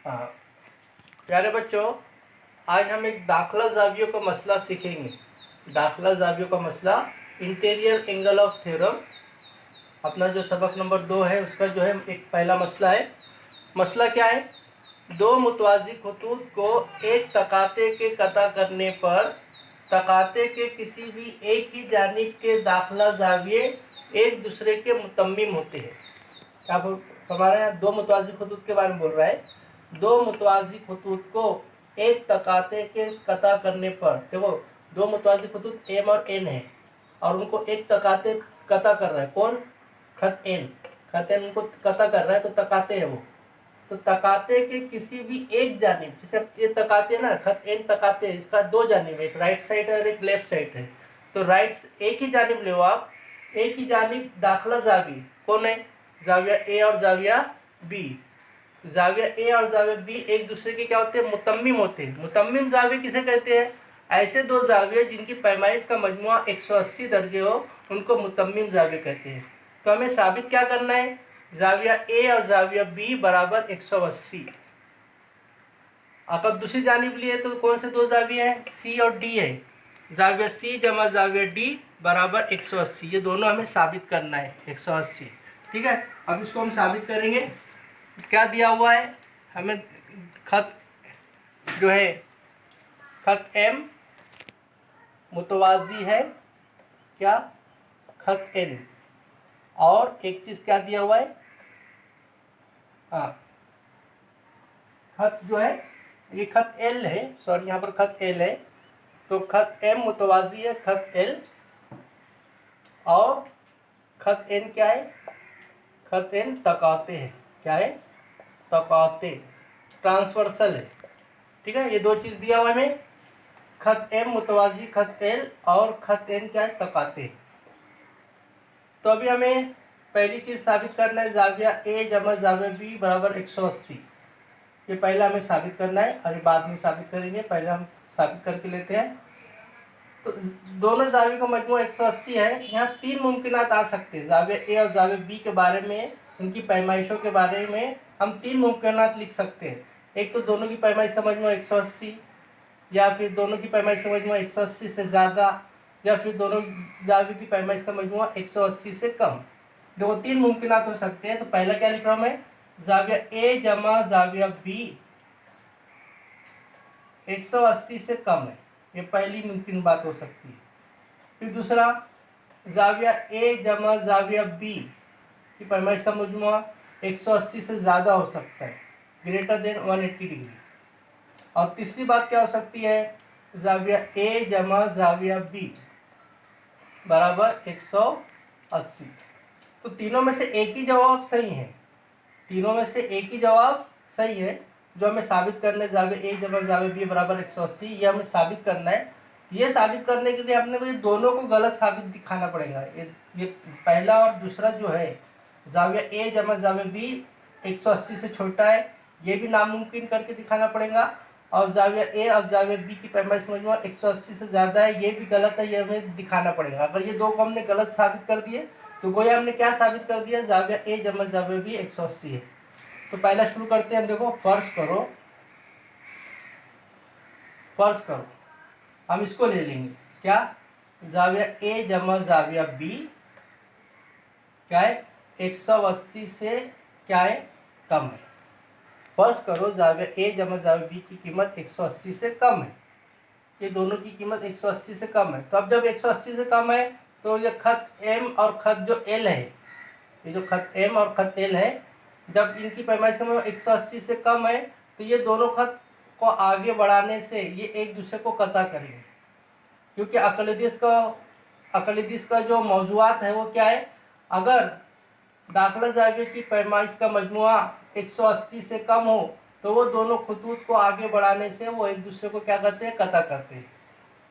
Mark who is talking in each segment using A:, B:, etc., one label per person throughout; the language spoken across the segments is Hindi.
A: हाँ प्यारे बच्चों, आज हम एक दाखला ज़ावियों का मसला सीखेंगे। दाखला ज़ावियों का मसला, इंटीरियर एंगल ऑफ थ्योरम। अपना जो सबक नंबर 2 है उसका जो है एक पहला मसला है। मसला क्या है? दो मुतवाज़ी खतूत को एक तकाते के कता करने पर तकाते के किसी भी एक ही जानिब के दाखला ज़ाविये एक दूसरे के मुतम्मिम होते हैं। क्या हमारे यहाँ दो मुतवाज़ी खतूत के बारे में बोल रहा है। दो मुतवाज़ी खतूत को एक तकाते के कता करने पर, देखो दो मुतवाज़ी खतूत एम और एन है और उनको एक तकाते कता कर रहा है। कौन? खत एन। खत एन उनको कता कर रहा है तो तकाते है वो। तो तकाते के किसी भी एक जानिब, जैसे ये तकाते ना, खत एन तकाते है, इसका दो जानिब है, एक राइट साइड है और एक लेफ्ट साइड है। तो राइट एक ही जानिब ले आप, एक ही जानिब दाखला ज़ावी कौन है? ज़ाविया ए और ज़ाविया बी। ज़ाविया ए और ज़ाविया बी एक दूसरे के क्या होते हैं? मुतम्मिम होते हैं। मुतम्मिम ज़ाविया किसे कहते हैं? ऐसे दो ज़ाविया जिनकी पैमाइश का मजमुआ 180 दर्जे हो, उनको मुतम्मिम ज़ाविया कहते हैं। तो हमें साबित क्या करना है? ज़ाविया ए और ज़ाविया बी बराबर 180। अगर दूसरी जानिब लिए तो कौन से दो ज़ाविया हैं? सी और डी है। ज़ाविया सी जमा ज़ाविया डी बराबर 180। ये दोनों हमें साबित करना है, 180। ठीक है, अब इसको हम साबित करेंगे। क्या दिया हुआ है हमें? खत जो है, खत एम मुतवाज़ी है क्या? खत एन। और एक चीज़ क्या दिया हुआ है? हाँ, खत जो है ये खत एल है, सॉरी यहाँ पर खत एल है। तो खत एम मुतवाज़ी है खत एल और खत एन क्या है? खत एन तकाते है। क्या है? तकाते, ट्रांसवर्सल है। ठीक है, ये दो चीज़ दिया हुआ है हमें, खत एम मुतवाज़ी खत एल और खत एन क्या है? तकाते। तो अभी हमें पहली चीज़ साबित करना है, ज़ाविया ए जमा ज़ाविया बी बराबर 180। ये पहला हमें साबित करना है, अभी बाद में साबित करेंगे, पहले हम साबित करके लेते हैं। तो दोनों ज़ावियों का मजमूआ 180 है। यहाँ तीन मुमकिनात आ सकते हैं। ज़ाविया ए और ज़ाविया बी के बारे में, उनकी पैमाइशों के बारे में हम तीन मुमकिनात लिख सकते हैं। एक तो दोनों की पैमाइश का मजमूआ 180, या फिर दोनों की पैमाइश का मजमूआ 180 से ज़्यादा, या फिर दोनों ज़ावियों की पैमाइश का मजमूआ 180 से कम। दो तीन मुमकिनात हो सकते हैं। तो पहला क्या लिख रहा हूँ मैं? ज़ाविया ए जमा ज़ाविया बी 180 से कम है, ये पहली मुमकिन बात हो सकती है। फिर दूसरा, ज़ाविया ए जमा ज़ाविया बी की पैमाइश का मजमूआ 180 से ज़्यादा हो सकता है, ग्रेटर देन 180 डिग्री। और तीसरी बात क्या हो सकती है? ज़ाविया ए जमा ज़ाविया बी बराबर 180। तो तीनों में से एक ही जवाब सही है। तीनों में से एक ही जवाब सही है जो हमें साबित करना है। ज़ाविया ए जमा ज़ाविया बी बराबर 180, ये हमें साबित करना है। ये साबित करने के लिए अपने को ये दोनों को गलत साबित दिखाना पड़ेगा। ये पहला और दूसरा जो है, ज़ाविया ए जमा ज़ाविया बी 180 से छोटा है, ये भी नामुमकिन करके दिखाना पड़ेगा। और ज़ाविया ए और ज़ाविया बी की पैमाइश मजमूआ 180 से ज़्यादा है, ये भी गलत है, ये हमें दिखाना पड़ेगा। अगर ये दो को हमने गलत साबित कर दिए तो गोया हमने क्या साबित कर दिया? ज़ाविया ए जमा ज़ाविया बी 180 है। तो पहला शुरू करते हैं हम। देखो, फर्ज करो हम इसको ले लेंगे। क्या? ज़ाविया ए जमा ज़ाविया बी क्या है? 180 से क्या है? कम है। फर्ज करो ज़ाविया ए जमा ज़ाविया बी की कीमत 180 से कम है। ये दोनों की कीमत 180 से कम है। तो अब जब 180 से कम है तो ये खत एम और खत जो एल है, ये जो खत एम और खत एल है, जब इनकी पैमाइश का 180 से कम है तो ये दोनों खत को आगे बढ़ाने से ये एक दूसरे को कता करेंगे। क्योंकि अकलिदिस का जो मौजूआत है वो क्या है? अगर दाखला ज़ाविया की पैमाइश का मजमुआ 180 से कम हो तो वो दोनों खतूत को आगे बढ़ाने से वो एक दूसरे को क्या करते हैं? कता करते हैं।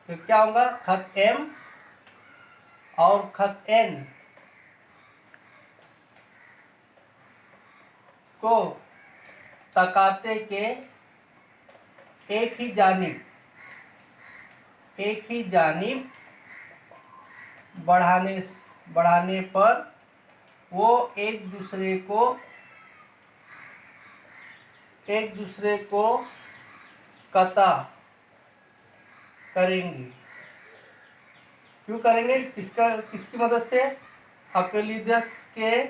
A: तो क्या होगा? खत एम और खत एन को तकाते के एक ही जानिब बढ़ाने पर वो एक दूसरे को एक दूसरे को कता करेंगे। क्यों करेंगे? किसकी मदद से? अक्लिदस के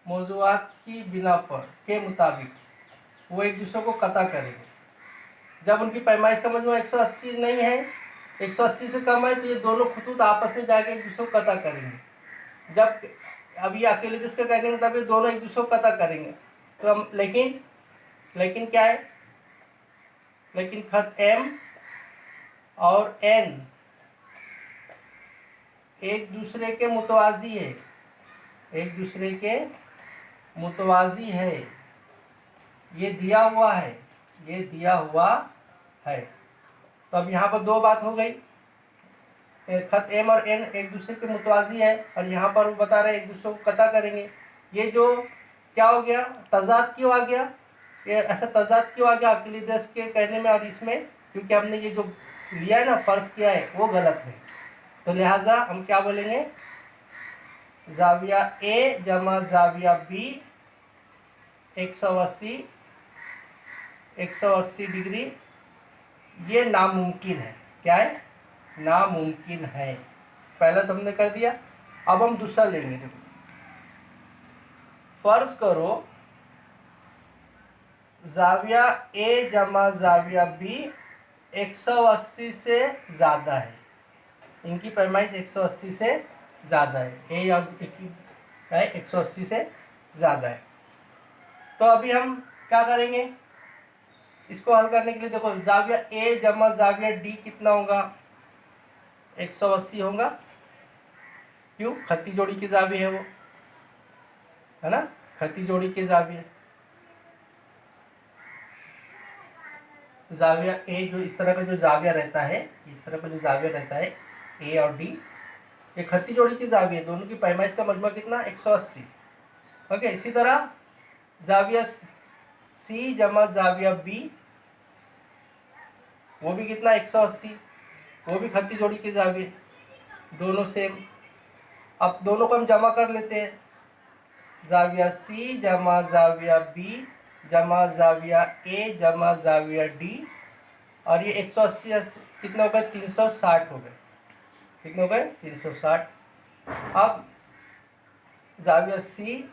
A: मौजूआत की बिना पर के मुताबिक वो एक दूसरे को कता करेंगे। जब उनकी पैमाइश का मजमू 180 नहीं है, 180 से कम है, तो ये दोनों खतूत आपस में जाके एक दूसरे को कता करेंगे। जब अब ये अकेले जिसके कहने तब ये दोनों एक दूसरे को कता करेंगे। तो हम लेकिन क्या है? लेकिन खत M और N एक दूसरे के मुतवाजी है, एक दूसरे के मुतवाजी है। ये दिया हुआ है, ये दिया हुआ है। तो अब यहाँ पर दो बात हो गई। खत M और N एक दूसरे के मुतवाजी है और यहाँ पर वो बता रहे हैं एक दूसरे को कता करेंगे। ये जो क्या हो गया? तजाद क्यों आ गया? ये ऐसा तजाद क्यों आ गया अक्लिदस के कहने में और इसमें? क्योंकि हमने ये जो लिया है ना, फर्ज किया है, वो गलत है। तो लिहाजा हम क्या बोलेंगे? जाविया A जमा जाविया B 180 डिग्री ये नामुमकिन है। क्या है? नामुमकिन है। पहला तो हमने कर दिया। अब हम दूसरा लेंगे। देखो, फर्ज करो जाविया A जमा जाविया B 180 से ज़्यादा है। इनकी पैमाइश 180 से ज़्यादा है। A और B की 180 से ज़्यादा है। तो अभी हम क्या करेंगे? इसको हल करने के लिए देखो, जाविया A जमा जाविया D कितना होगा? 180 होगा। क्यों? खत्ती जोड़ी की जाविया है वो, है ना? खत्ती जोड़ी के जाविया A जो इस तरह का जो जाविया रहता है, इस तरह का जो जाविया रहता है A और D, ये खत्ती जोड़ी की जाविया, दोनों की पैमाइश का मजमा कितना? 180। ओके। इसी तरह जाविया C जमा जाविया B वो भी कितना? 180। वो भी खत्ती जोड़ी की जाविया, दोनों सेम। अब दोनों को हम जमा कर लेते हैं। जाविया C जमा जाविया B जमा जाविया A जमा जाविया D, और ये 180 कितने हो गए? 360 हो गए। कितने हो गए? 360। अब जाविया C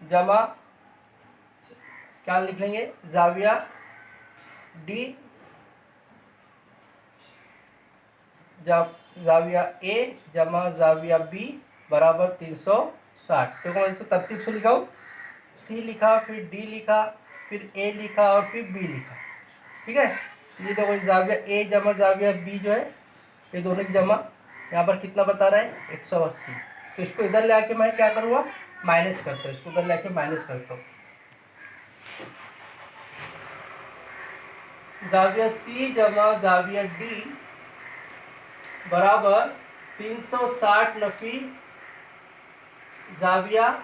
A: जमा क्या लिख लेंगे? जाविया D जब जाविया A जमा जाविया B बराबर 360। तो मैं इसको तरतीब से लिखा हूँ। C लिखा, फिर D लिखा, फिर A लिखा और फिर B लिखा। ठीक है। ये देखो, जाविया A जमा जाविया B जो है, ये दोनों की जमा यहाँ पर कितना बता रहा है? 180। तो इसको इधर ले आके मैं क्या करूँगा? माइनस करता हूँ। इसको इधर ले आके माइनस करता हूँ। जाविया C जमा जाविया D बराबर 360 नफी जाविया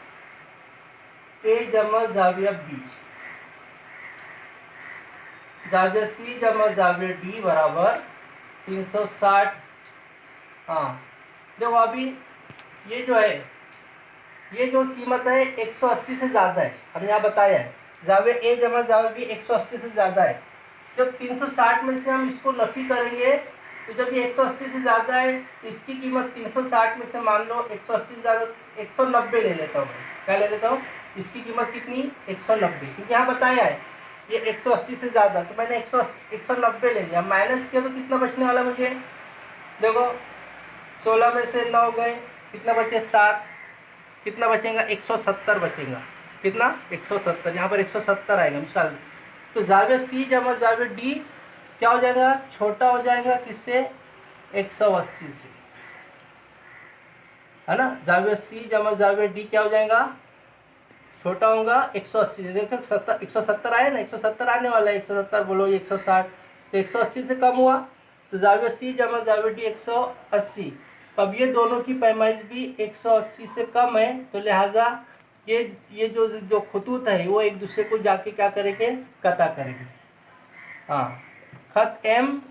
A: A जमा जाविया B। जाविया C जमा जाविया D बराबर 360। हाँ, देखो अभी ये जो है, ये जो कीमत है 180 से ज़्यादा है। हम यहाँ बताया है जाविया A जमा जाविया B 180 से ज़्यादा है। जब 360 में से हम इसको नफी करेंगे, तो जब ये 180 से ज़्यादा है तो इसकी कीमत 360 में से मान लो 180 से ज़्यादा 190 ले लेता हूँ। क्या ले लेता हूँ? इसकी कीमत कितनी? 190। क्योंकि यहाँ बताया है ये 180 से ज़्यादा, तो मैंने 190 ले लिया। माइनस किया तो कितना बचने वाला मुझे? देखो, 16 में से 9 गए, कितना बचे? 7। कितना बचेगा? 170 बचेगा। कितना? 170। यहाँ पर 170 आएगा मिसाल। तो जाविया C जमा जाविया D क्या हो जाएगा? छोटा हो जाएगा किससे? 180 से, है ना? जाविया C जमा जाविया D क्या हो जाएगा? छोटा होगा 180 से। देखो 170 आया ना, 170 आने वाला है। 170 बोलो, 160, तो 180 से कम हुआ, तो जाविया C जमा जाविया D 180। अब ये दोनों की पैमाइश भी 180 से कम है, तो लिहाजा ये जो खतूत है वो एक दूसरे को जाके क्या करेंगे? कता करेंगे। हाँ, खत M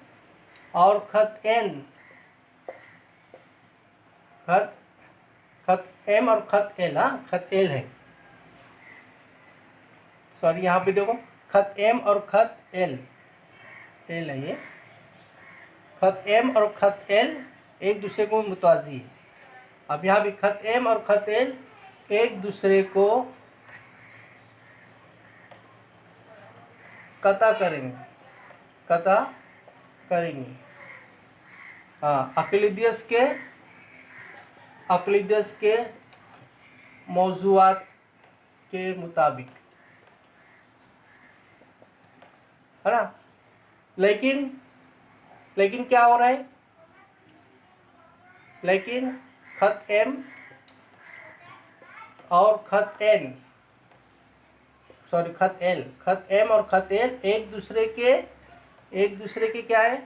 A: और खत N, खत एम और खत एल, हाँ खत एल है, सॉरी यहाँ पे देखो खत एम और खत एल, एल है ये, खत एम और खत एल एक दूसरे को मुतवाजी है। अब यहाँ भी खत एम और खत एल एक दूसरे को कता करेंगे, कता करेंगे, हाँ अक्लिदियस के मौजूआत के मुताबिक, है ना। लेकिन क्या हो रहा है, लेकिन खत एम और खत एन, सॉरी खत एल, खत एम और खत एल एक दूसरे के क्या है,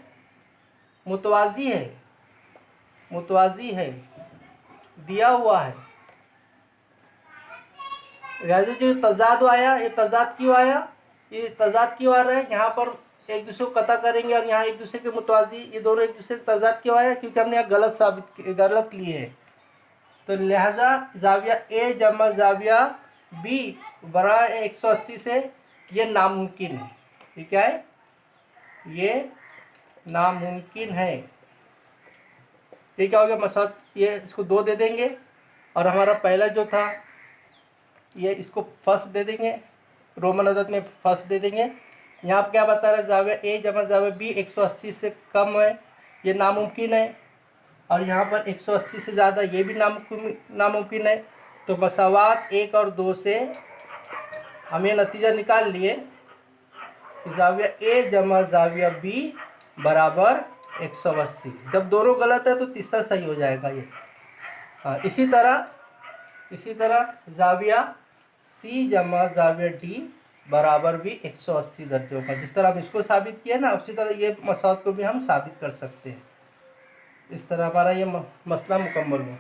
A: मुतवाजी है, दिया हुआ है। लिहाजा जो तजाद आया, ये तजाद क्यों आया, ये तजाद क्यों आ रहा है, यहाँ पर एक दूसरे को कता करेंगे और यहाँ एक दूसरे के मुतवाजी, ये दोनों एक दूसरे के तजाद क्यों आया, क्योंकि हमने यहाँ गलत लिए है। तो लिहाजा जाविया ए जमा जाविया बी बराबर 180 से ये नामुमकिन है। ये क्या है, ये नामुमकिन है। ये क्या हो गया मसौद, ये इसको 2 दे देंगे और हमारा पहला जो था ये इसको फर्स्ट दे देंगे, रोमन अदद में फर्स्ट दे देंगे। यहाँ पर क्या बता रहा है, जाविया ए जमा जाविया बी 180 से कम है, ये नामुमकिन है, और यहाँ पर 180 से ज़्यादा ये भी नामुमकिन है। तो मसावात 1 और 2 से हम ये नतीजा निकाल लिए, जाविया ए जमा जाविया बी बराबर 180। जब दोनों गलत है तो तीसरा सही हो जाएगा ये। हाँ, इसी तरह जाविया सी जमा जाविया डी बराबर भी 180 दर्जों का। जिस तरह हम इसको साबित किया ना, उसी तरह ये मसौद को भी हम साबित कर सकते हैं। इस तरह हमारा ये मसला मुकम्मल हुआ।